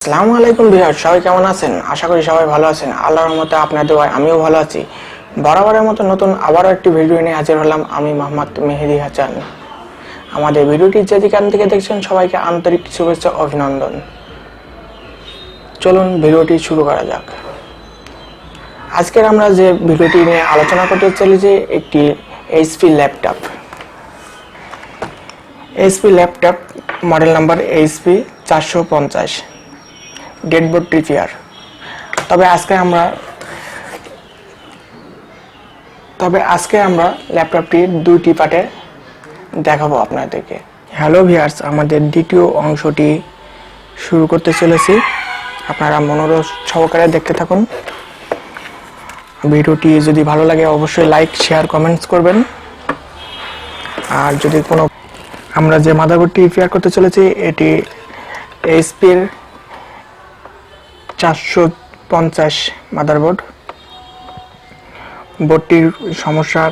আসসালামু আলাইকুম ভিউয়ার, সবাই কেমন আছেন? আশা করি সবাই ভালো আছেন। আল্লাহর রহমতে আপনাদের দোয়ায় আমিও ভালো আছি। বরাবরের মতো নতুন আবারও একটি ভিডিও নিয়ে হাজির হলাম আমি মোহাম্মদ মেহেদি হাসান। আমাদের ভিডিওটি যেখান থেকে দেখছেন সবাইকে আন্তরিক শুভেচ্ছা ও অভিনন্দন। চলুন ভিডিওটি শুরু করা যাক। আজকের আমরা যে ভিডিওটি নিয়ে আলোচনা করতে চলেছি একটি HP laptop. HP laptop model number HP 450 dead board repair. তবে আজকে আমরা ল্যাপটপটির দুইটি পার্টে দেখাবো আপনাদেরকে। হ্যালো ভিউয়ার্স, আমাদের দ্বিতীয় অংশটি শুরু করতে চলেছি। আপনারা মনোযোগ সহকারে দেখতে থাকুন। ভিডিওটি যদি ভালো লাগে অবশ্যই লাইক, শেয়ার, কমেন্টস করবেন। আর যদি আমরা যে মাদারবোর্ডটি রিপেয়ার করতে চলেছি এটি এইচপির 450 মাদারবোর্ড। বোর্ডটির সমস্যা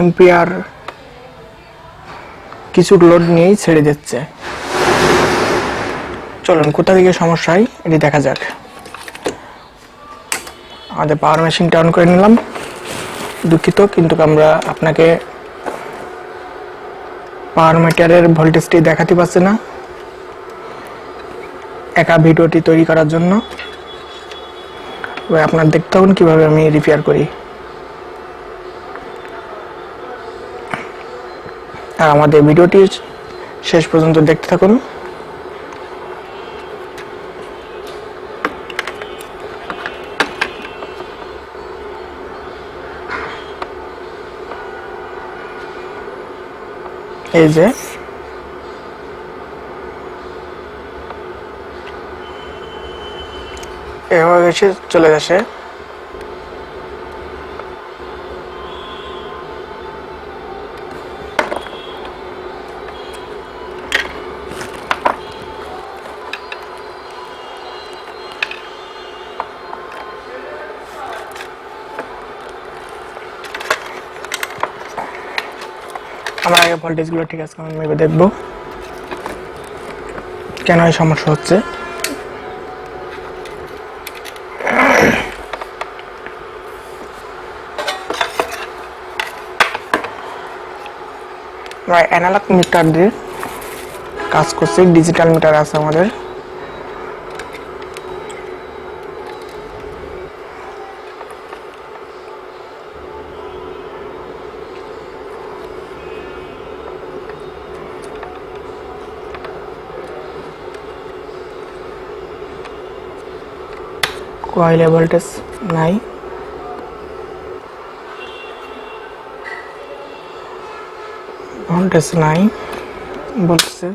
এম্পিয়ার কিছু লোড নিয়েই ছেড়ে যাচ্ছে। চলুন কোথা থেকে সমস্যা হয় এটি দেখা যাক। আমাদের পাওয়ার মেশিনটা অন করে নিলাম। দুঃখিত, কিন্তু আমরা আপনাকে পাওয়ার মিটারের ভোল্টেজটি দেখাতে পারছি না একা ভিডিওটি তৈরি করার জন্য। আপনার দেখতে হবে কিভাবে আমি রিপেয়ার করি। আর আমাদের ভিডিওটি শেষ পর্যন্ত দেখতে থাকুন। এই যে এভাবে এসে চলে আসে। আমরা আগে ভোল্টেজগুলো ঠিক আছে আমি মেপে দেখবো কেন এই সমস্যা হচ্ছে। আমরা অ্যানালগ মিটার দিয়ে কাজ করছি, ডিজিটাল মিটার আছে আমাদের। কয়েলে ভোল্টেজ নাই, বলতেছে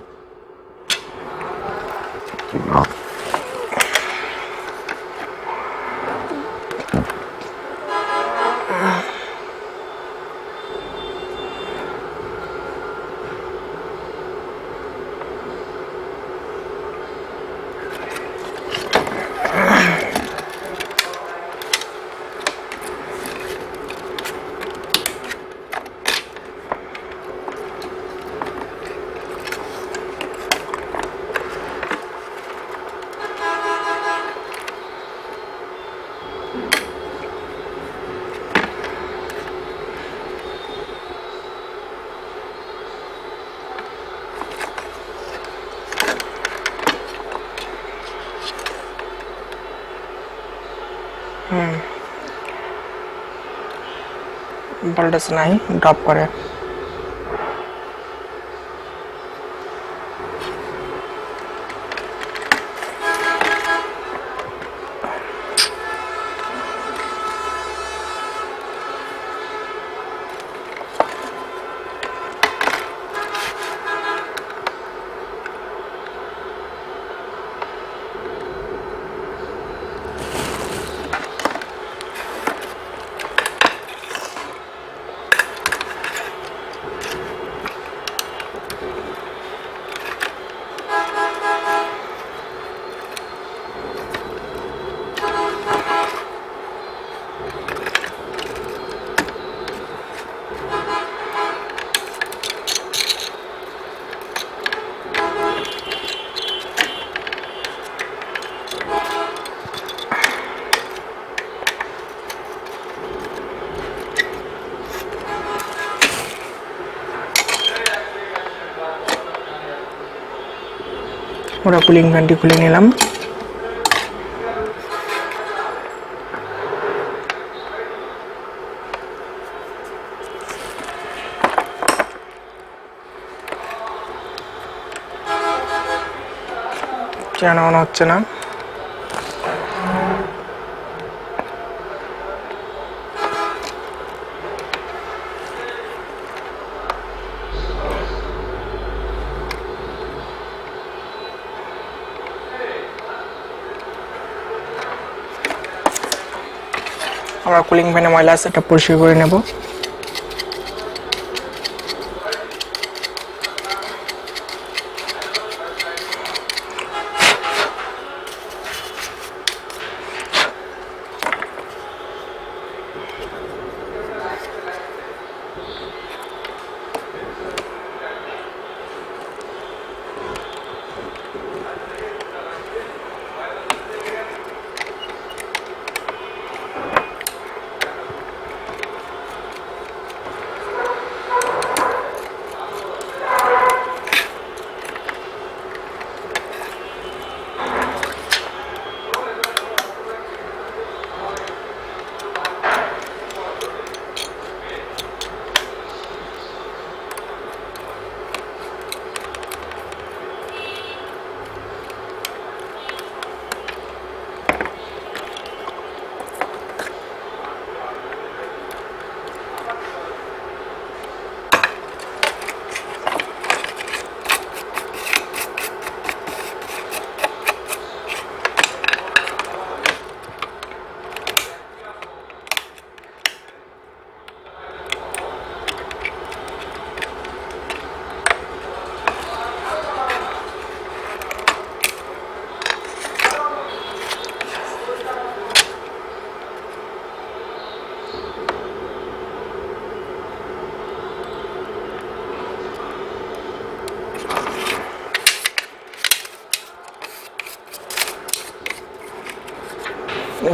ভোল্টেজ নাই, ড্রপ করে। ওরা কুলিং ফ্যানটি খুলে নিলাম। কেন অন হচ্ছে না? আমরা কুলিং ফ্যানে ময়লা আছে, এটা পরিষ্কার করে নেব।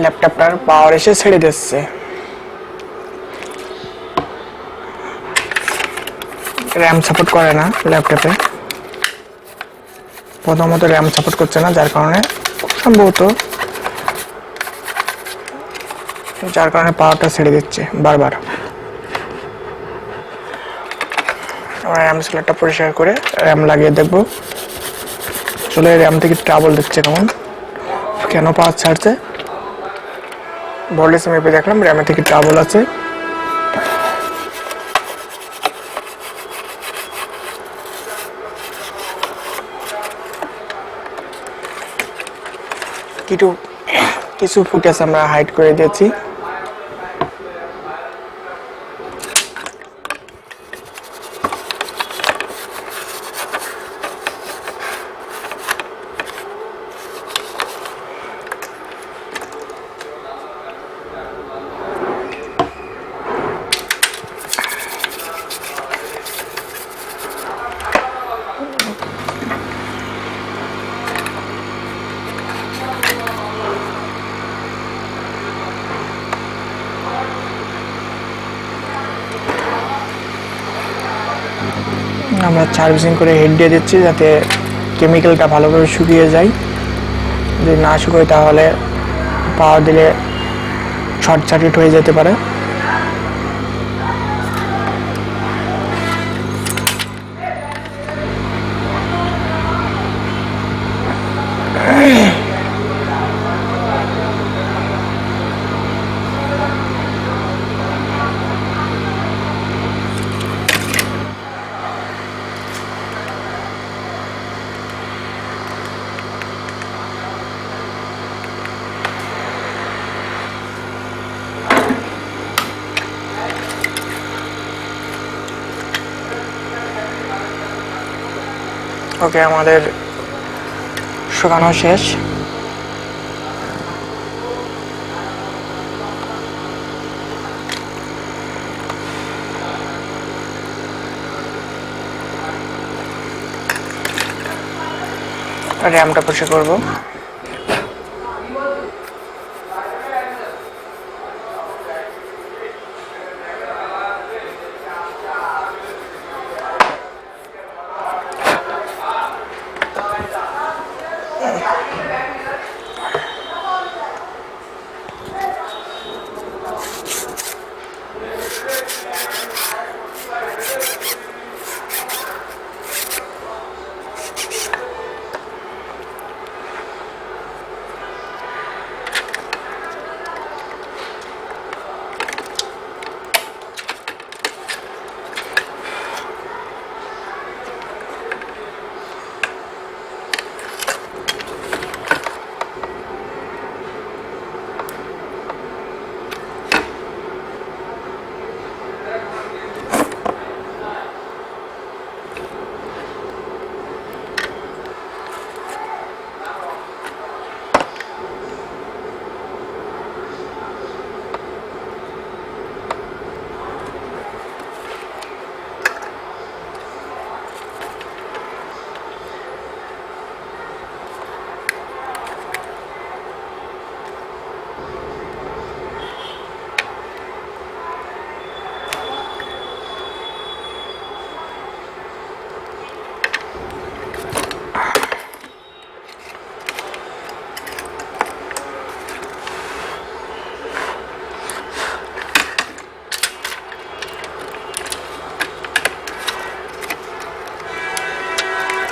ল্যাপটপটার পাওয়ার এসে ছেড়ে দিচ্ছে। র্যাম সাপোর্ট করে না ল্যাপটপে, প্রথমত র্যাম সাপোর্ট করছে না, যার কারণে পাওয়ারটা ছেড়ে দিচ্ছে বারবার। আমরা র্যাম সিলেক্টটা পরিষ্কার করে র্যাম লাগিয়ে দেখব। আসলে র্যাম থেকে ট্রাবল দিচ্ছে, কেন পাওয়ার ছাড়ছে? ভোল্টেজ মেপে দেখলাম র্যামে থেকে ট্রাবল আছে। কিছু ফুটেজ আমরা হাইড করে দিয়েছি। আমরা সার্ভিসিং করে হেড দিয়ে দিচ্ছি, যাতে কেমিক্যালটা ভালোভাবে শুকিয়ে যায়। যদি না শুকোয় তাহলে পাওয়ার দিলে শর্ট সার্কিট হয়ে যেতে পারে। ওকে, আমাদের শুকানো শেষ। র্যামটা পরিষ্কার করবো।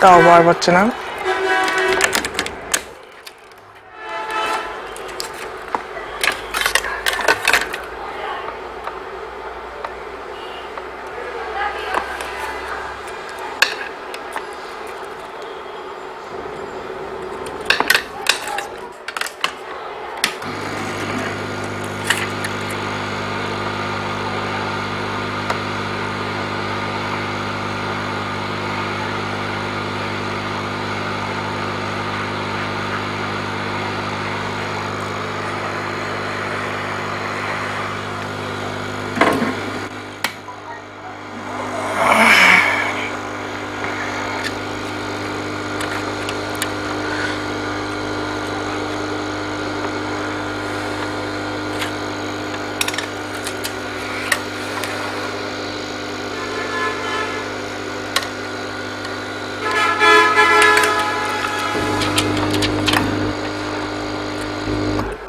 তাও বার পাচ্ছে না।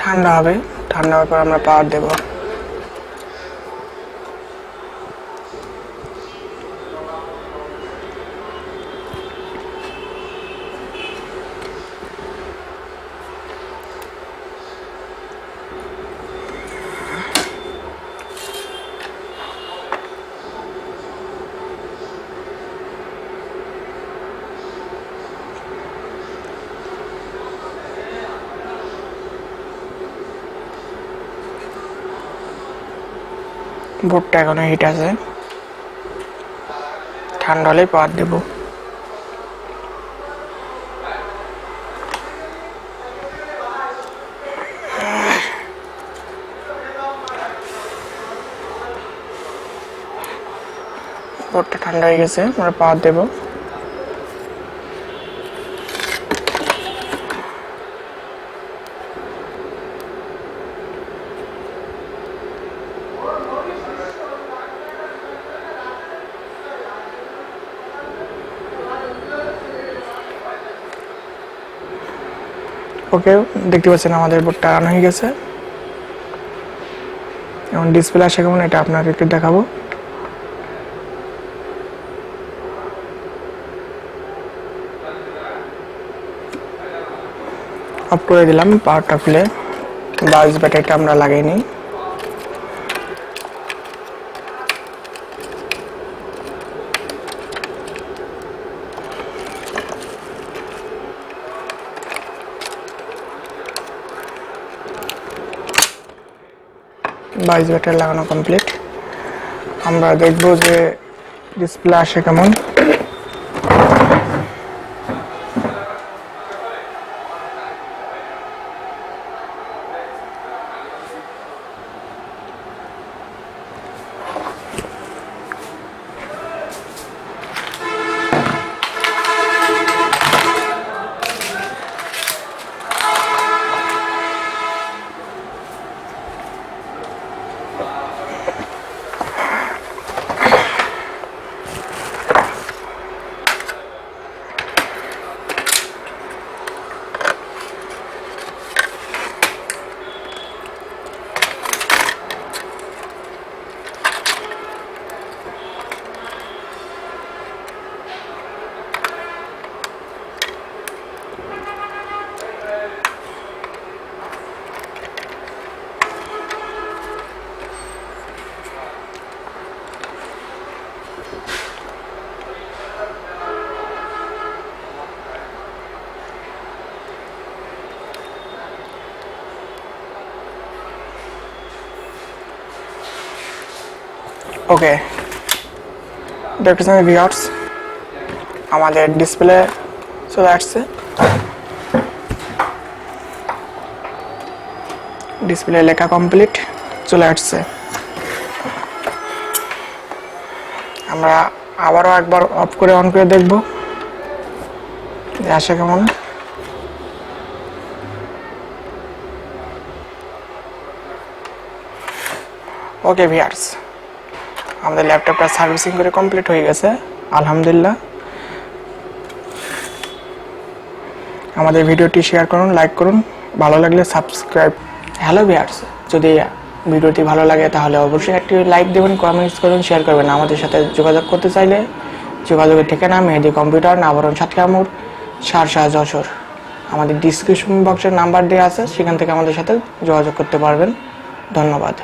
ঠান্ডা হবে, ঠান্ডা হওয়ার পর আমরা পাওয়ার দেব। বোর্ডটা এখনো হিট আছে, ঠান্ডা হলেই পাওয়ার দেব। বোর্ডটা ঠান্ডা হয়ে গেছে, আমরা পাওয়ার দেব। ওকে, দেখতে পাচ্ছেন আমাদের বোর্ডটা অন হয়ে গেছে। এখন ডিসপ্লে আসে কেমন এটা আপনাকে একটু দেখাবো। অফ করে দিলাম পাওয়ারটা খুলে, বাস ব্যাটারিটা আমরা লাগাই নিই। বাইশ ব্যাটারি লাগানো কমপ্লিট। আমরা দেখবো যে ডিসপ্লে আসে কেমন। ওকে, দেখতেছেন ভিউয়ার্স আমাদের ডিসপ্লে চলে আসছে। ডিসপ্লে লেখা কমপ্লিট চলে আসছে। আমরা আবারও একবার অফ করে অন করে দেখব যে আসে কেমন। ওকে ভিউয়ার্স, আমাদের ল্যাপটপটা সার্ভিসিং করে কমপ্লিট হয়ে গেছে আলহামদুলিল্লাহ। আমাদের ভিডিওটি শেয়ার করুন, লাইক করুন, ভালো লাগলে সাবস্ক্রাইব। হ্যালো ভিউয়ার্স, যদি ভিডিওটি ভালো লাগে তাহলে অবশ্যই একটি লাইক দেবেন, কমেন্টস করুন, শেয়ার করবেন। আমাদের সাথে যোগাযোগ করতে চাইলে যোগাযোগের ঠিকানা মেহেদি কম্পিউটার, নাভারন, সাতক্ষীরা মোড়, সারসা, যশোর। আমাদের ডিসক্রিপশন বক্সের নাম্বার দেওয়া আছে, সেখান থেকে আমাদের সাথে যোগাযোগ করতে পারবেন। ধন্যবাদ।